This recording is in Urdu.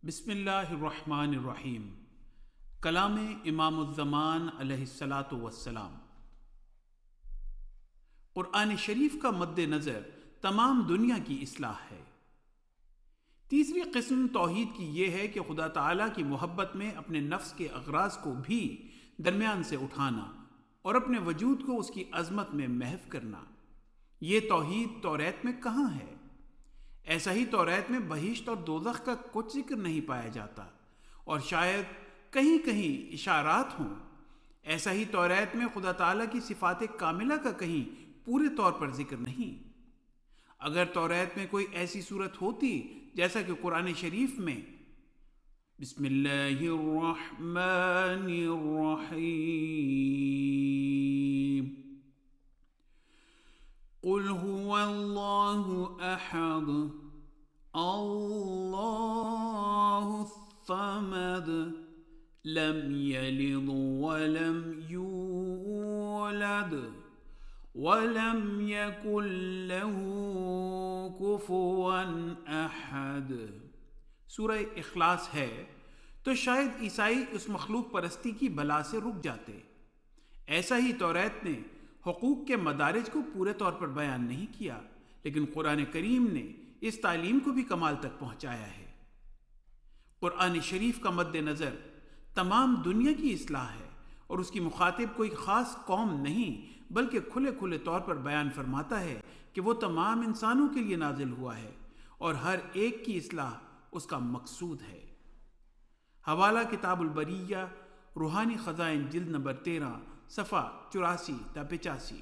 بسم اللہ الرحمن الرحیم۔ کلام امام الزمان علیہ الصلاۃ والسلام۔ قرآن شریف کا مد نظر تمام دنیا کی اصلاح ہے۔ تیسری قسم توحید کی یہ ہے کہ خدا تعالیٰ کی محبت میں اپنے نفس کے اغراض کو بھی درمیان سے اٹھانا اور اپنے وجود کو اس کی عظمت میں محو کرنا۔ یہ توحید توریت میں کہاں ہے؟ ایسا ہی توریت میں بہشت اور دوزخ کا کچھ ذکر نہیں پایا جاتا، اور شاید کہیں کہیں اشارات ہوں۔ ایسا ہی توریت میں خدا تعالیٰ کی صفات کاملہ کا کہیں پورے طور پر ذکر نہیں۔ اگر توریت میں کوئی ایسی صورت ہوتی جیسا کہ قرآن شریف میں بسم اللہ الرحمن الرحیم قل هو اللہ احد اللہ الصمد لم یلد ولم یولد ولم یکن له کفوا احد سورہ اخلاص ہے تو شاید عیسائی اس مخلوق پرستی کی بلا سے رک جاتے۔ ایسا ہی توریت نے حقوق کے مدارج کو پورے طور پر بیان نہیں کیا، لیکن قرآن کریم نے اس تعلیم کو بھی کمال تک پہنچایا ہے۔ قرآن شریف کا مد نظر تمام دنیا کی اصلاح ہے، اور اس کی مخاطب کوئی خاص قوم نہیں بلکہ کھلے کھلے طور پر بیان فرماتا ہے کہ وہ تمام انسانوں کے لیے نازل ہوا ہے اور ہر ایک کی اصلاح اس کا مقصود ہے۔ حوالہ کتاب البریہ، روحانی خزائن، جلد نمبر 13، صفحہ 84 تا 85۔